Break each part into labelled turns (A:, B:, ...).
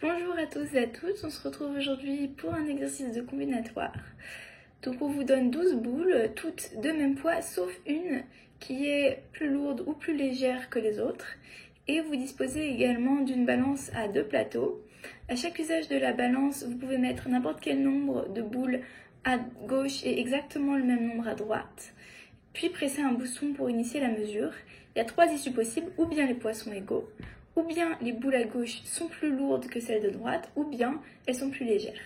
A: Bonjour à tous et à toutes, on se retrouve aujourd'hui pour un exercice de combinatoire. Donc on vous donne 12 boules, toutes de même poids, sauf une qui est plus lourde ou plus légère que les autres. Et vous disposez également d'une balance à 2 plateaux. À chaque usage de la balance, vous pouvez mettre n'importe quel nombre de boules à gauche et exactement le même nombre à droite. Puis presser un bouton pour initier la mesure. Il y a 3 issues possibles, ou bien les poids sont égaux, ou bien les boules à gauche sont plus lourdes que celles de droite, ou bien elles sont plus légères.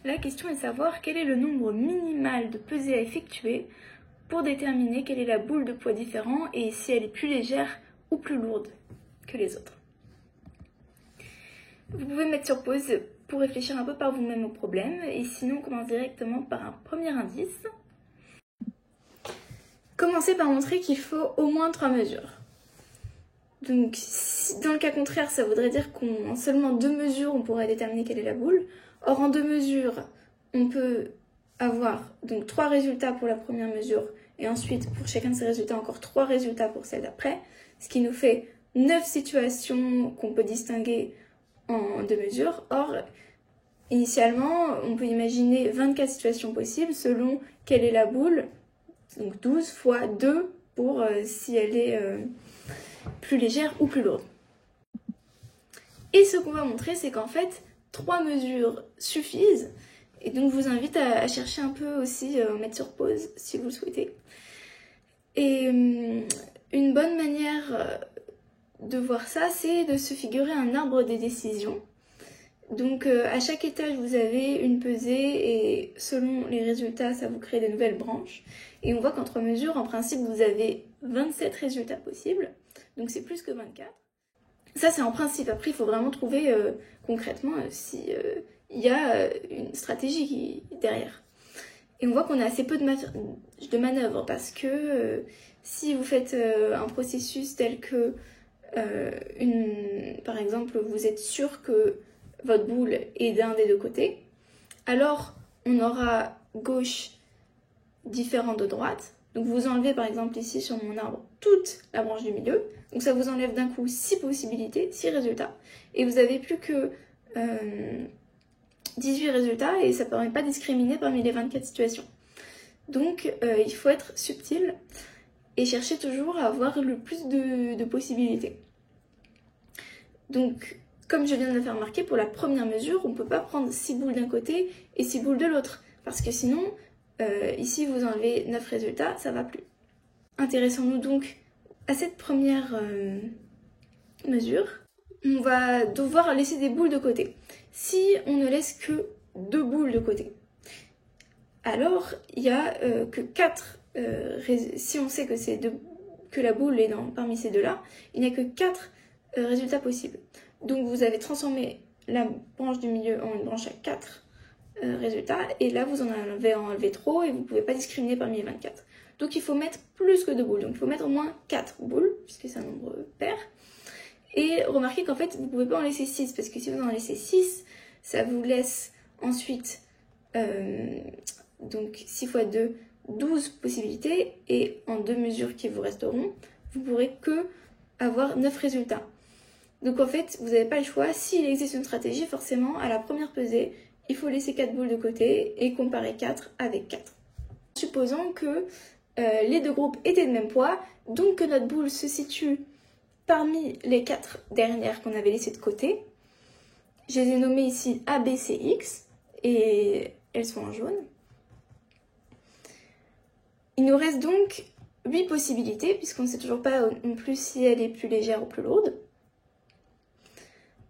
A: La question est de savoir quel est le nombre minimal de pesées à effectuer pour déterminer quelle est la boule de poids différent et si elle est plus légère ou plus lourde que les autres. Vous pouvez mettre sur pause pour réfléchir un peu par vous-même au problème, et sinon on commence directement par un premier indice. Commencez par montrer qu'il faut au moins 3 mesures. Donc, dans le cas contraire, ça voudrait dire qu'en seulement 2 mesures, on pourrait déterminer quelle est la boule. Or, en 2 mesures, on peut avoir donc 3 résultats pour la première mesure, et ensuite, pour chacun de ces résultats, encore 3 résultats pour celle d'après, ce qui nous fait 9 situations qu'on peut distinguer en 2 mesures. Or, initialement, on peut imaginer 24 situations possibles selon quelle est la boule, donc 12 fois 2 pour si elle est plus légère ou plus lourde. Et ce qu'on va montrer, c'est qu'en fait, 3 mesures suffisent. Et donc, je vous invite à chercher un peu aussi, mettre sur pause si vous le souhaitez. Et une bonne manière de voir ça, c'est de se figurer un arbre des décisions. Donc, à chaque étage, vous avez une pesée et selon les résultats, ça vous crée des nouvelles branches. Et on voit qu'en 3 mesures, en principe, vous avez 27 résultats possibles. Donc, c'est plus que 24. Ça, c'est en principe. Après, il faut vraiment trouver concrètement si il y a une stratégie derrière. Et on voit qu'on a assez peu de manœuvres parce que si vous faites un processus tel que, par exemple, vous êtes sûr que votre boule est d'un des 2 côtés, alors on aura gauche différent de droite. Donc vous enlevez par exemple ici sur mon arbre toute la branche du milieu. Donc ça vous enlève d'un coup 6 possibilités, 6 résultats. Et vous n'avez plus que 18 résultats et ça ne permet pas de discriminer parmi les 24 situations. Donc il faut être subtil et chercher toujours à avoir le plus de possibilités. Donc comme je viens de le faire remarquer, pour la première mesure, on ne peut pas prendre 6 boules d'un côté et 6 boules de l'autre. Parce que sinon, ici vous enlevez 9 résultats, ça ne va plus. Intéressons-nous donc à cette première mesure. On va devoir laisser des boules de côté. Si on ne laisse que 2 boules de côté, alors il n'y a que 4, si on sait que la boule est parmi ces 2-là, il n'y a que 4 résultats possibles. Donc vous avez transformé la branche du milieu en une branche à 4 résultats, et là vous en avez enlevé trop et vous ne pouvez pas discriminer parmi les 24. Donc il faut mettre plus que 2 boules, donc il faut mettre au moins 4 boules, puisque c'est un nombre pair. Et remarquez qu'en fait vous ne pouvez pas en laisser 6, parce que si vous en laissez 6, ça vous laisse ensuite, donc 6 fois 2, 12 possibilités, et en 2 mesures qui vous resteront, vous ne pourrez que avoir 9 résultats. Donc en fait, vous n'avez pas le choix. S'il existe une stratégie, forcément, à la première pesée, il faut laisser 4 boules de côté et comparer 4 avec 4. Supposons que les 2 groupes étaient de même poids, donc que notre boule se situe parmi les 4 dernières qu'on avait laissées de côté. Je les ai nommées ici A, B, C, X, et elles sont en jaune. Il nous reste donc 8 possibilités, puisqu'on ne sait toujours pas non plus si elle est plus légère ou plus lourde.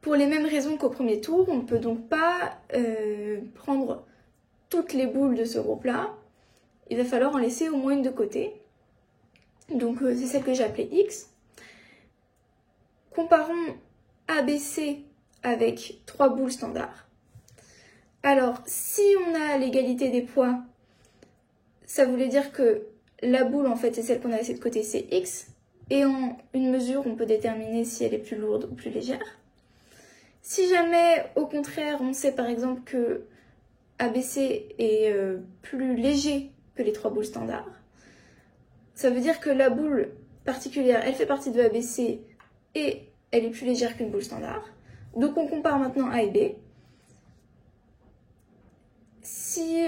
A: Pour les mêmes raisons qu'au premier tour, on ne peut donc pas prendre toutes les boules de ce groupe-là. Il va falloir en laisser au moins une de côté. Donc c'est celle que j'ai appelée X. Comparons ABC avec 3 boules standards. Alors, si on a l'égalité des poids, ça voulait dire que la boule, en fait, c'est celle qu'on a laissée de côté, c'est X. Et en une mesure, on peut déterminer si elle est plus lourde ou plus légère. Si jamais, au contraire, on sait par exemple que ABC est plus léger que les 3 boules standards, ça veut dire que la boule particulière, elle fait partie de ABC et elle est plus légère qu'une boule standard. Donc on compare maintenant A et B. Si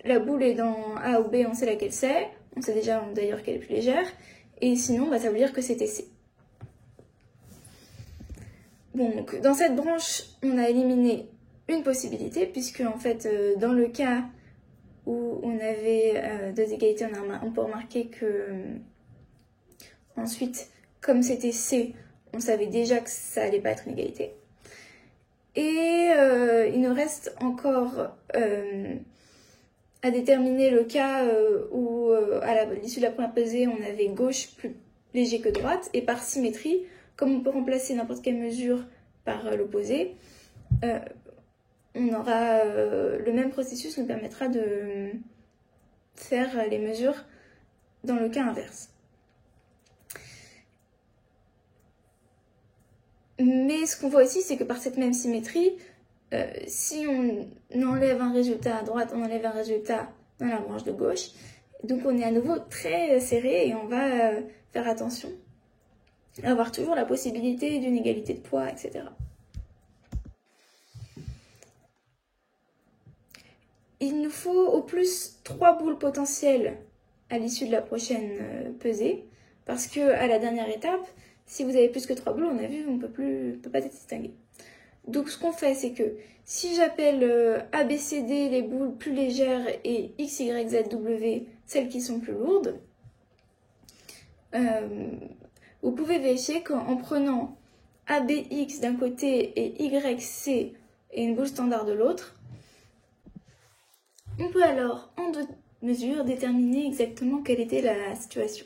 A: la boule est dans A ou B, on sait laquelle c'est. On sait déjà d'ailleurs qu'elle est plus légère. Et sinon, ça veut dire que c'était C. Bon, donc dans cette branche, on a éliminé une possibilité, puisque en fait, dans le cas où on avait deux égalités, on peut remarquer que ensuite, comme c'était C, on savait déjà que ça allait pas être une égalité. Et il nous reste encore à déterminer le cas où à l'issue de la première pesée, on avait gauche plus léger que droite, et par symétrie, comme on peut remplacer n'importe quelle mesure par l'opposé, on aura le même processus nous permettra de faire les mesures dans le cas inverse. Mais ce qu'on voit aussi, c'est que par cette même symétrie, si on enlève un résultat à droite, on enlève un résultat dans la branche de gauche. Donc on est à nouveau très serré et on va faire attention à avoir toujours la possibilité d'une égalité de poids, etc. Il nous faut au plus 3 boules potentielles à l'issue de la prochaine pesée, parce que à la dernière étape, si vous avez plus que 3 boules, on a vu, on ne peut pas distinguer. Donc ce qu'on fait, c'est que si j'appelle A, B, C, D les boules plus légères et X, Y, Z, W celles qui sont plus lourdes, vous pouvez vérifier qu'en prenant ABX d'un côté et YC et une boule standard de l'autre, on peut alors en 2 mesures déterminer exactement quelle était la situation.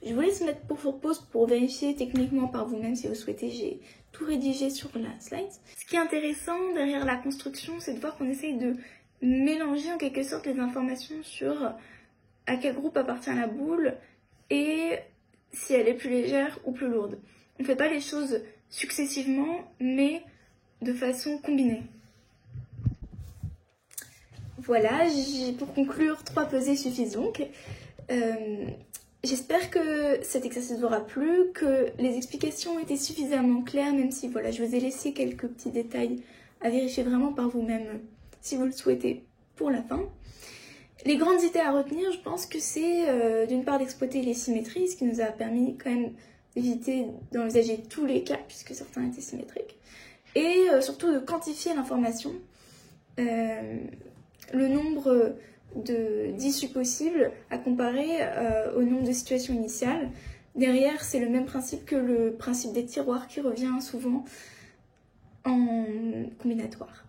A: Je vous laisse mettre pour pause pour vérifier techniquement par vous-même si vous souhaitez. J'ai tout rédigé sur la slide. Ce qui est intéressant derrière la construction, c'est de voir qu'on essaye de mélanger en quelque sorte les informations sur à quel groupe appartient la boule et si elle est plus légère ou plus lourde. On ne fait pas les choses successivement, mais de façon combinée. Voilà, pour conclure, 3 pesées suffisent donc. J'espère que cet exercice vous aura plu, que les explications ont été suffisamment claires, même si voilà, je vous ai laissé quelques petits détails à vérifier vraiment par vous-même, si vous le souhaitez, pour la fin. Les grandes idées à retenir, je pense que c'est d'une part d'exploiter les symétries, ce qui nous a permis quand même d'éviter d'envisager tous les cas, puisque certains étaient symétriques, et surtout de quantifier l'information, le nombre d'issues possibles à comparer au nombre de situations initiales. Derrière, c'est le même principe que le principe des tiroirs qui revient souvent en combinatoire.